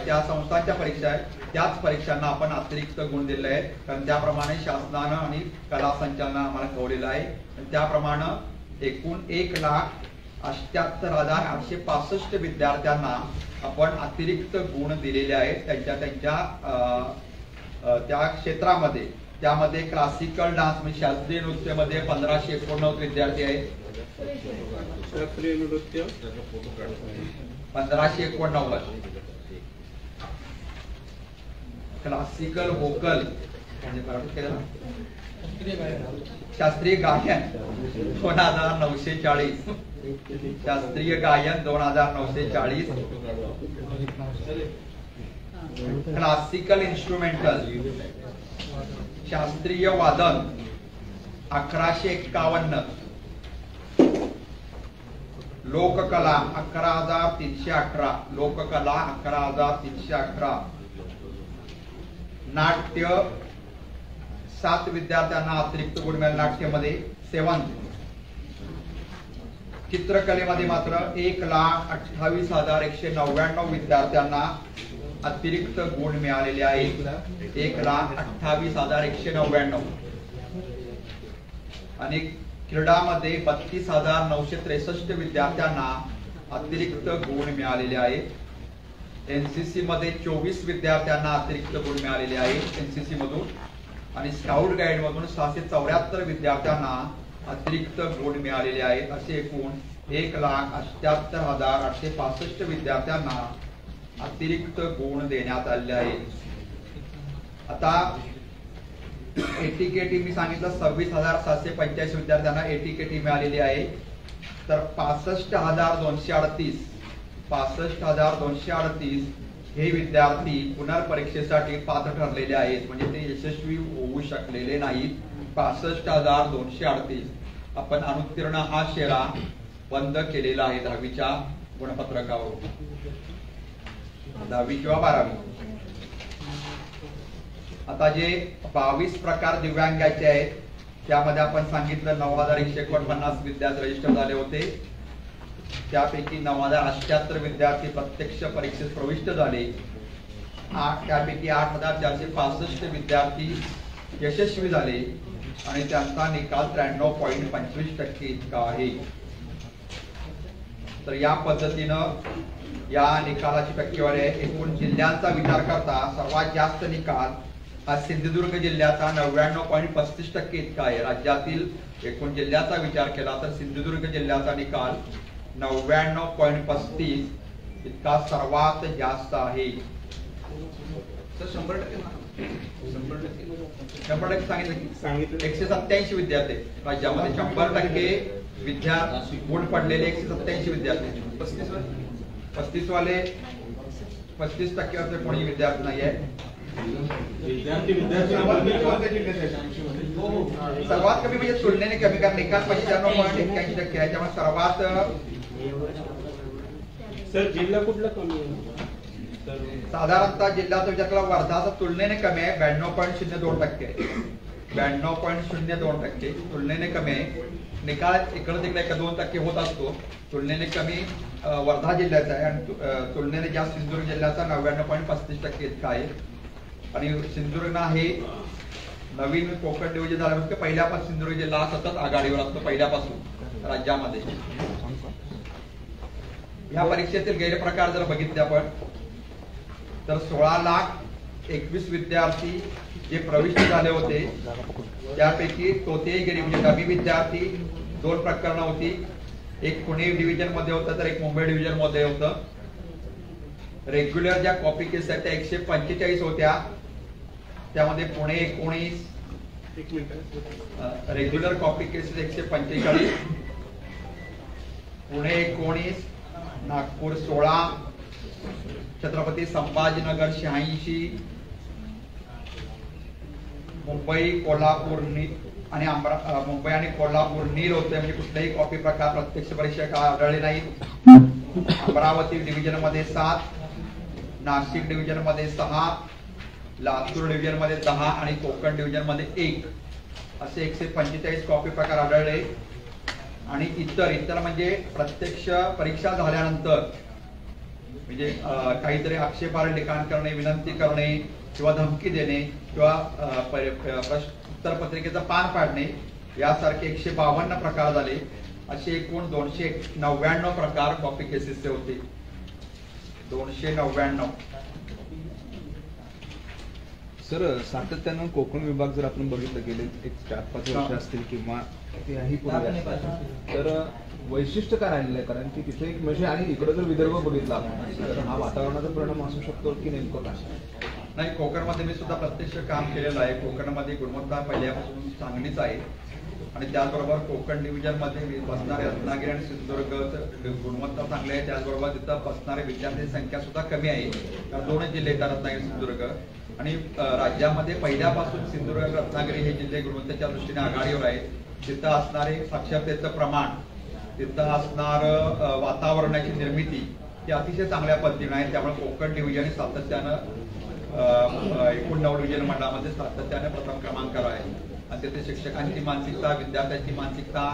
Speaker 1: त्या संस्थांच्या परीक्षा आहेत त्याच परीक्षांना आपण अतिरिक्त गुण दिले आहेत. कारण त्याप्रमाणे शासनानं आणि कला संचालनानं आम्हाला कळवलेलं आहे. त्याप्रमाणे एकूण 1,78,865 विद्यार्थ्यांना आपण अतिरिक्त गुण दिलेले आहेत त्यांच्या त्या क्षेत्रामध्ये. त्यामध्ये क्लासिकल डान्स म्हणजे शास्त्रीय नृत्यामध्ये 1589 विद्यार्थी आहेत.
Speaker 2: शास्त्रीय नृत्य
Speaker 1: 1589. क्लासिकल वोकल म्हणजे शास्त्रीय गायन 2940. शास्त्रीय गायन 2940. क्लासिकल इन्स्ट्रुमेंटल शास्त्रीय वादन 1151. लोककला 11,311. लोककला 11,311. नाट्य 7 विद्यार्थ्यांना अतिरिक्त गुण मिळाले नाट्यमध्ये 7. चित्रकलेमध्ये मात्र 1,28,199 विद्यार्थ्यांना अतिरिक्त गुण मिळालेले आहेत. 1,28,199. आणि क्रीडामध्ये 32,963 विद्यार्थ्यांना अतिरिक्त गुण मिळालेले आहेत. एनसीसी मध्ये 24 विद्यार्थ्यांना अतिरिक्त गुण मिळालेले आहेत एनसीसी मधून. आणि स्काउट गाईड मधून 674 विद्यार्थ्यांना अतिरिक्त गुण मिळालेले आहेत. असे एकूण 1,78,865 विद्यार्थ्यांना अतिरिक्त गुण देण्यात आले आहेत. आता एटीकेटी मी सांगितलं 26,785 विद्यार्थ्यांना एटीकेटी मिळालेली आहे. तर 65,238 हे विद्यार्थी पुनर्परीक्षेसाठी पात्र ठरलेले आहेत, म्हणजे ते यशस्वी होऊ शकलेले नाहीत. 65,238. आपण अनुत्तीर्ण हा शेरा बंद केलेला आहे 10वीच्या गुणपत्रकावर. 10वी किंवा 12वी. आता जे 22 प्रकार दिव्यांगाचे आहेत त्यामध्ये आपण सांगितलं 9,149 विद्यार्थी रजिस्टर झाले होते. त्यापैकी 9,078 विद्यार्थी प्रत्यक्ष परीक्षेत प्रविष्ट झाले. त्यापैकी 8,465 विद्यार्थी यशस्वी झाले आणि त्यांचा निकाल 93.25% इतका आहे. तर या पद्धतीनं या निकालाची टक्केवारी आहे. एकूण जिल्ह्यांचा विचार करता सर्वात जास्त निकाल हा सिंधुदुर्ग जिल्ह्याचा 99.35% इतका आहे. राज्यातील एकूण जिल्ह्याचा विचार केला तर सिंधुदुर्ग जिल्ह्याचा निकाल 99.35 इतका सर्वात जास्त आहे. 100% सांगितलं 187 विद्यार्थी राज्यामध्ये 100% विद्यार्थी गुण पडलेले 187 विद्यार्थी. 35 वाले 35% कोणी विद्यार्थी नाही आहे. सर्वात कमी म्हणजे तुलनेने कमी, कारण निकाल 95.81% आहे. त्यामुळे सर्वात
Speaker 4: सर जिल्हा कुठला कमी आहे तर
Speaker 1: साधारणतः जिल्ह्याचा विचार केला वर्धाचा तुलनेने कमी आहे 92.02% 92.02% तुलनेने कमी आहे. निकाल इकडे तिकडे 1-2% होत असतो. तुलनेने कमी वर्धा जिल्ह्याचा आहे आणि तुलनेने जास्त सिंधुदुर्ग जिल्ह्याचा 99.35% इतका आहे. आणि सिंधुदुर्ग हे नवीन कोकण डिव्हिजन झाल्यापासून पहिल्यापासून सिंधुदुर्ग जिल्हा सतत आघाडीवर असतो पहिल्यापासून राज्यामध्ये. या परीक्षेतील गैरप्रकार जर बघितले आपण तर 16,21,000 विद्यार्थी जे प्रविष्ट झाले होते त्यापैकी तोतेही गेले म्हणजे डमी विद्यार्थी 2 प्रकरणं होती. एक पुणे डिव्हिजन मध्ये होतं तर एक मुंबई डिव्हिजन मध्ये होतं. रेग्युलर ज्या कॉपी केस आहेत त्या 145 होत्या. त्यामध्ये Pune 19, regular copy cases 145, Pune 19, Nagpur 16, Chhatrapati Sambhajinagar 86, Mumbai Kolhapur आणि मुंबई आणि कोल्हापूर नील होते म्हणजे कुठलेही कॉपी प्रकार प्रत्यक्ष परीक्षक आढळले नाहीत. अमरावती डिव्हिजन मध्ये 7, नाशिक डिव्हिजन मध्ये 6, लातूर डिव्हिजन मध्ये 10 आणि कोकण डिव्हिजन मध्ये 1 असे 145 कॉपी प्रकार आढळले. आणि इतर म्हणजे प्रत्यक्ष परीक्षा झाल्यानंतर म्हणजे काहीतरी आक्षेपार्ह लिखाण करणे, विनंती करणे किंवा धमकी देणे किंवा उत्तर पत्रिकेचं पान पाडणे यासारखे 152 प्रकार झाले. असे एकूण 299 प्रकार कॉपी केसेसचे होते. 299.
Speaker 5: सर सातत्यानं कोकण विभाग जर आपण बघितलं गेले एक 4-5 वर्ष असतील किंवा त्याही पूर्वी असतील तर वैशिष्ट्य काय राहिलेलं आहे? कारण की तिथे एक म्हणजे आणि इकडे जर विदर्भ बघितला तर हा वातावरणाचा परिणाम असू शकतो की नेमकं काय?
Speaker 1: नाही, कोकणमध्ये मी सुद्धा प्रत्यक्ष काम केलेलं आहे. कोकणमध्ये गुणवत्ता पहिल्यापासून चांगलीच आहे आणि त्याचबरोबर कोकण डिव्हिजन मध्ये बसणारे रत्नागिरी आणि सिंधुदुर्ग गुणवत्ता चांगली आहे. त्याचबरोबर तिथं बसणारे विद्यार्थ्यांची संख्या सुद्धा कमी आहे. कारण 2 जिल्हे येतात, रत्नागिरी सिंधुदुर्ग. आणि राज्यामध्ये पहिल्यापासून सिंधुदुर्ग रत्नागिरी हे जिल्हे गुणवत्तेच्या दृष्टीने आघाडीवर आहेत. तिथं असणारे साक्षरतेचं प्रमाण, तिथं असणार वातावरणाची निर्मिती ही अतिशय चांगल्या पद्धतीने आहे. त्यामुळे कोकण डिव्हिजन सातत्यानं एकूण 9 डिव्हिजन मंडळामध्ये सातत्याने प्रथम क्रमांकावर आहे. आणि तिथे शिक्षकांची मानसिकता, विद्यार्थ्यांची मानसिकता,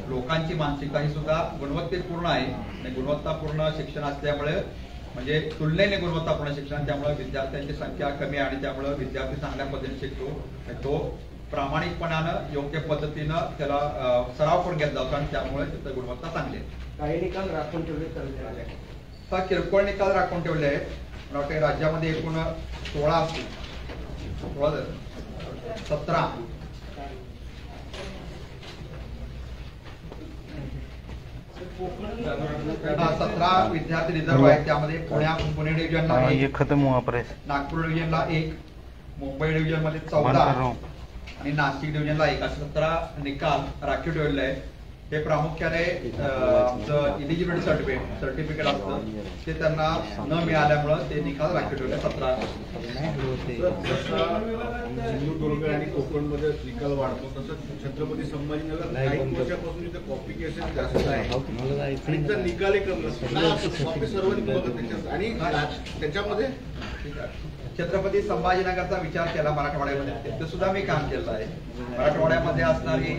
Speaker 1: लोकांची मानसिकता ही सुद्धा गुणवत्तेपूर्ण आहे. आणि गुणवत्तापूर्ण शिक्षण असल्यामुळे म्हणजे तुलनेने गुणवत्तापूर्ण शिक्षण, त्यामुळे विद्यार्थ्यांची संख्या कमी आहे आणि त्यामुळे विद्यार्थी चांगल्या पद्धतीने शिकतो. तो प्रामाणिकपणानं योग्य पद्धतीनं त्याला सराव करून घेतला जातो आणि त्यामुळे तिथं गुणवत्ता चांगली आहे.
Speaker 4: काही निकाल राखून ठेवले
Speaker 1: किरकोळ निकाल राखून ठेवले आहेत. मला वाटतं राज्यामध्ये एकूण 16 असतील, 17 17 विद्यार्थी रिझर्व आहेत. त्यामध्ये पुणे डिव्हिजनला 1, नागपूर डिव्हिजनला 1, मुंबई डिव्हिजन मध्ये 14 आणि नाशिक डिव्हिजनला 1 असे 17 निकाल राखीव ठेवलेले आहेत. हे प्रामुख्याने आमचं इलिजिबिलिटी सर्टिफिकेट असतं ते त्यांना न मिळाल्यामुळं ते निकाल राखीव ठेवले 17.
Speaker 2: सिंधुदुर्ग आणि कोकण मध्ये निकाल वाढतो तसं छत्रपती संभाजीनगर काही वर्षापासून इथे कॉपी केसेस जास्त आहे. निकाल कॉपी सर्वांनी बघत आणि त्याच्यामध्ये
Speaker 1: छत्रपती संभाजीनगरचा विचार केला मराठवाड्यामध्ये, तिथे सुद्धा मी काम केलं आहे. मराठवाड्यामध्ये असणारी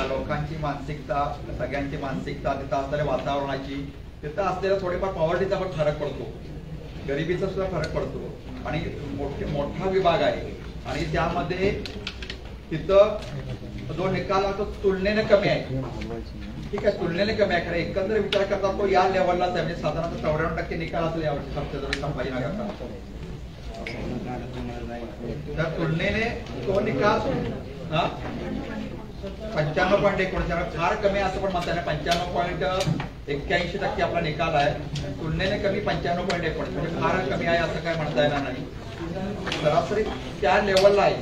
Speaker 1: लोकांची मानसिकता, सगळ्यांची मानसिकता, तिथं असणाऱ्या वातावरणाची, तिथं असलेला थोडेफार पॉवर्टीचा पण फरक पडतो, गरिबीचा सुद्धा फरक पडतो आणि मोठा विभाग आहे आणि त्यामध्ये तिथं जो निकाल तो तुलनेने कमी आहे. ठीक आहे, तुलनेने कमी आहे. खरं एकंदर विचार करता तो या लेवललाच आहे. म्हणजे साधारणतः 94% निकाल असेल यावर्षी छत्रपती संभाजीनगरचा. त्या तुलनेने तो निकाल 95.19 फार कमी असं पण म्हणता येईल. 95.81% आपला निकाल आहे. तुलनेने कमी 95.19 म्हणजे फार कमी आहे असं काय म्हणता येणार नाही. सरासरी त्या लेवलला आहे.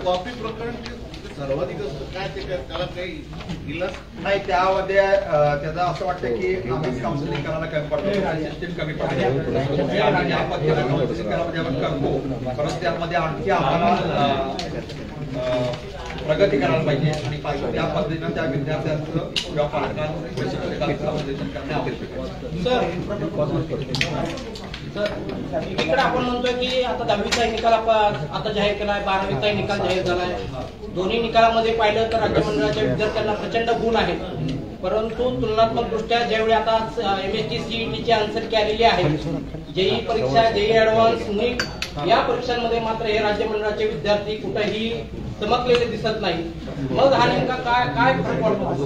Speaker 2: कॉपी प्रकरण सर्वाधिक असतं काय ते त्याला काही दिलं
Speaker 1: नाही. त्यामध्ये त्याचं असं वाटतं की आम्हीच काउन्सिलिंग करायला कमी पडतो, सिस्टीम कमी पडते. आम्ही ज्या पद्धतीने काउन्सिलिंग करायला आपण करतो परत त्यामध्ये आणखी आम्हाला प्रगती करायला पाहिजे आणि त्या पद्धतीनं त्या विद्यार्थ्यांचं किंवा पालकांचं शिक्षकांचं विश्लेषण करणे आवश्यक आहे.
Speaker 6: इकडे आपण म्हणतोय की आता 10वीचा निकाल आता जाहीर केलाय, 12वीचा निकाल जाहीर झालाय. दोन्ही निकालामध्ये पाहिलं तर राज्य मंडळाच्या विद्यार्थ्यांना प्रचंड गुण आहेत, परंतु तुलनात्मक दृष्ट्या ज्यावेळी आता MST CET ची आन्सर की आलेली आहे, जेई परीक्षा, जेई ऍडव्हान्स, नीट या परीक्षांमध्ये मात्र हे राज्य मंडळाचे विद्यार्थी कुठेही चमकलेले दिसत नाही. मग हा नेमका काय फरक पडतो?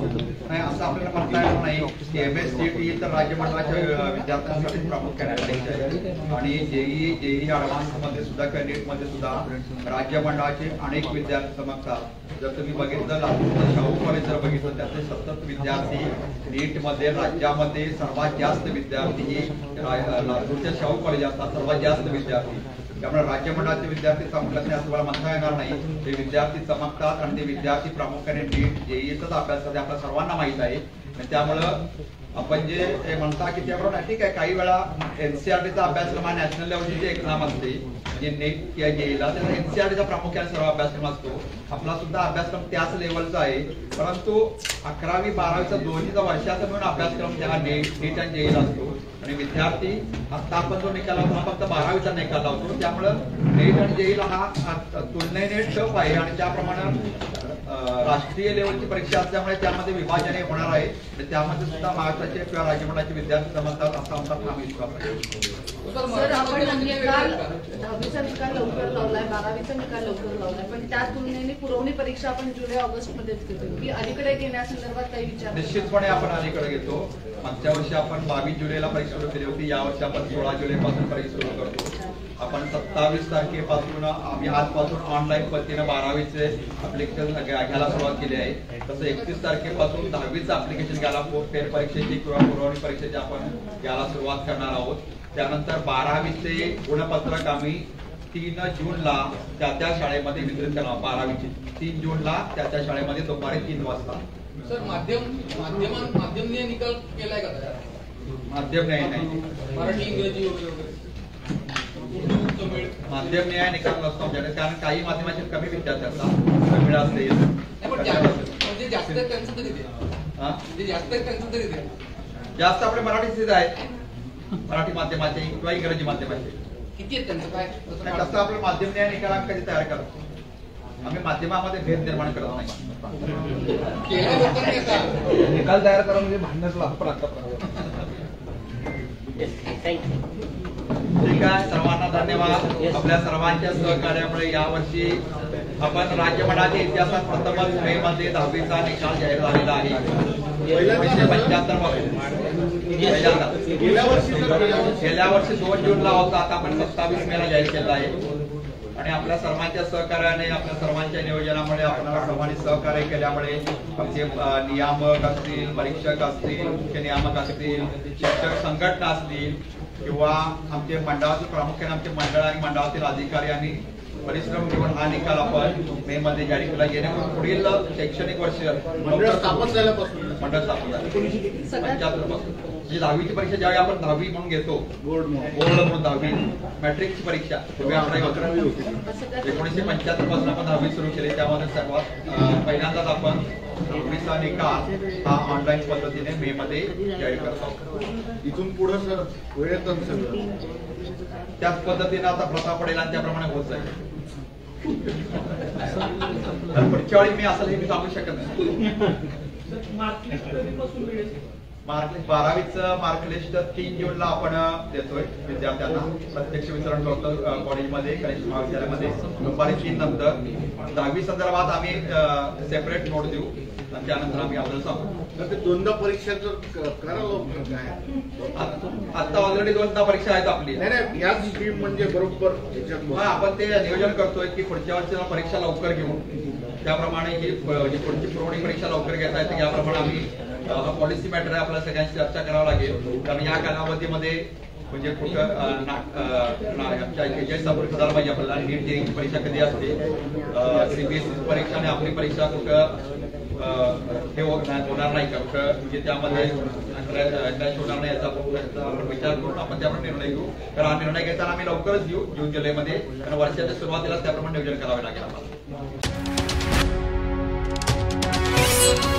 Speaker 1: नाही, असं आपल्याला म्हणता येणार नाही की MSCET तर राज्य मंडळाच्या विद्यार्थ्यांसाठी प्रामुख्याने परीक्षा आहे आणि जेई ऍडव्हान्स मध्ये सुद्धा किंवा नीट मध्ये सुद्धा राज्य मंडळाचे अनेक विद्यार्थी चमकतात. जर तुम्ही बघितलं लातूरचं शाहू कॉलेज जर बघितलं त्यातले 70 विद्यार्थी नीट मध्ये राज्यामध्ये सर्वात जास्त विद्यार्थी लातूरच्या शाहू कॉलेज असतात, सर्वात जास्त विद्यार्थी. त्यामुळे राज्य मंडळाचे विद्यार्थी चमकत नाही असं मला म्हणता येणार नाही. ते विद्यार्थी चमकतात आणि ते विद्यार्थी प्रामुख्याने नीट जेईचाच अभ्यास करतात, आपल्या सर्वांना माहित आहे. त्यामुळं आपण जे म्हणता की त्याबरोबर ठीक आहे, काही वेळा NCERTचा अभ्यासक्रम हा नॅशनल लेवलची जे एक्झाम असते म्हणजे नेट किंवा जेईला, त्याचा NCERTचा प्रामुख्याने सर्व अभ्यासक्रम असतो. आपला सुद्धा अभ्यासक्रम त्याच लेवलचा आहे, परंतु 11वी 12वीचा दोन्हीचा वर्षाचा मिळून अभ्यासक्रम हा नीट आणि जेईला असतो आणि विद्यार्थी आता आपण जो निकाल लावतो हा फक्त 12वीचा निकाल लावतो. त्यामुळं नेट आणि जेईला हा तुलनेने टफ आहे आणि त्याप्रमाणे राष्ट्रीय लेवलची परीक्षा असल्यामुळे त्यामध्ये विभाजन होणार आहे. त्यामध्ये सुद्धा महाराष्ट्राचे किंवा राज्यमंडळाचे विद्यार्थी समजतात असा आमचा ठाम विश्वास आहे.
Speaker 7: सर, आपण निकाल 10वीचा निकाल लवकर लावलाय, 12वीचा निकाल लवकर लावलाय, पण त्या तुलनेने पुरवणी परीक्षा आपण जुलै ऑगस्ट मध्येच घेतो की अलीकडे घेण्यासंदर्भात काही विचार?
Speaker 1: निश्चितपणे आपण अलीकडे घेतो. मागच्या वर्षी आपण 22 जुलैला परीक्षा सुरू केली होती, यावर्षी आपण 16 जुलैपासून परीक्षा सुरू करतो. आपण 27 तारखेपासून आम्ही आजपासून ऑनलाईन पद्धतीने 12वीचे अप्लिकेशन घ्यायला सुरुवात केली आहे. तसं 31 तारखेपासून 10वीचं अप्लिकेशन घ्यायला फेर परीक्षेची किंवा पुरवणी परीक्षेची आपण घ्यायला सुरुवात करणार आहोत. त्यानंतर 12वीचे गुणपत्रक आम्ही 3 जूनला त्या शाळेमध्ये वितरित करणार. 12वीचे 3 जूनला त्या शाळेमध्ये दुपारी 3 वाजता.
Speaker 8: सर, माध्यम निकाल केलाय का?
Speaker 1: माध्यम न्याय नाही,
Speaker 8: मराठी इंग्रजी वगैरे
Speaker 1: माध्यम न्याय निकाल नसतो आमच्याकडे, कारण काही माध्यमाचे कमी विद्यार्थी असतात, तमिळ असेल.
Speaker 8: म्हणजे जास्त त्यांचं तरी दे, म्हणजे जास्त त्यांचं तरी दे.
Speaker 1: जास्त आपले मराठीचेच आहेत, मराठी माध्यमाचे किंवा इंग्रजी माध्यमाचे.
Speaker 8: किती आहेत त्यांचं काय?
Speaker 1: तसं आपलं माध्यम न्याय निकाल आम्ही कधी तयार करतो. आम्ही माध्यमामध्ये भेद निर्माण करत नाही.
Speaker 5: निकाल तयार करा म्हणजे भांडणाचा आपण आता
Speaker 1: ठीक आहे. सर्वांना धन्यवाद. आपल्या सर्वांच्या सहकार्यामुळे यावर्षी आपण राज्य मंडळाच्या इतिहासात प्रथमच मे मध्ये 10वीचा निकाल जाहीर झालेला आहे. 1975 गेल्या वर्षी 2 जूनला होता, आता आपण 27 मेला जाहीर केला आहे. आणि आपल्या सर्वांच्या सहकार्याने, आपल्या सर्वांच्या नियोजनामुळे, आपल्याला सर्वांनी सहकार्य केल्यामुळे आमचे नियामक असतील, परीक्षक असतील, मुख्य नियामक असतील, शिक्षक संघटना असतील किंवा आमचे मंडळाचे प्रामुख्याने आमचे मंडळ आणि मंडळातील अधिकारी यांनी परिश्रम घेऊन हा निकाल आपण मे मध्ये जारी केला. जेणेकरून पुढील शैक्षणिक वर्ष
Speaker 2: मंडळ स्थापन झाल्यापासून
Speaker 1: 75 पासून म्हणजे 10वीची परीक्षा ज्यावेळी आपण 10वी म्हणून घेतो, बोर्ड म्हणून 10वी मॅट्रिकची परीक्षा पूर्वी 11वी होती. 1975 पासून आपण 10वी सुरू केली. त्यामध्ये सर्वात पहिल्यांदाच आपण 10वीचा निकाल हा ऑनलाईन पद्धतीने मे मध्ये जाहीर करतो.
Speaker 2: इथून पुढे सर वेळेतच सगळं
Speaker 1: त्याच पद्धतीने आता प्रथा पडेल आणि त्याप्रमाणे होत जाईल. पुढच्या वेळी मी असं मी सांगू शकत नाही. मार्कलिस्ट 12वीचं मार्कलिस्ट 3 जूनला आपण देतोय विद्यार्थ्यांना. प्रत्यक्ष वितरण करतो कॉलेजमध्ये, कनिष्ठ महाविद्यालयामध्ये दुपारी 3 नंतर. 10वी संदर्भात आम्ही सेपरेट नोट देऊ आणि त्यानंतर आम्ही आपल्याला सांगू.
Speaker 2: ते 2दा परीक्षा जर करायला
Speaker 1: आता ऑलरेडी 2दा परीक्षा आहेत आपली.
Speaker 2: नाही, याच स्ट्रीम म्हणजे बरोबर
Speaker 1: आपण ते नियोजन करतोय की पुढच्या वर्षीला परीक्षा लवकर घेऊन त्याप्रमाणे ही पुढची पुरवणी परीक्षा लवकर घेता येते. याप्रमाणे आम्ही पॉलिसी मॅटर आहे, आपल्याला सगळ्यांची चर्चा करावं लागेल. कारण या कालावधीमध्ये म्हणजे कुठं झालं पाहिजे आपल्याला. नीट जेईची परीक्षा कधी असते, CBSE परीक्षा आणि आपली परीक्षा कुठं हे होणार नाही का, कुठं म्हणजे त्यामध्ये होणार नाही याचा आपण विचार करून आपण त्याप्रमाणे निर्णय घेऊ. कारण हा निर्णय घेताना आम्ही लवकरच घेऊ जून जुलैमध्ये, कारण वर्षाच्या सुरुवातीलाच त्याप्रमाणे नियोजन करावे लागेल आम्हाला.
Speaker 8: आहे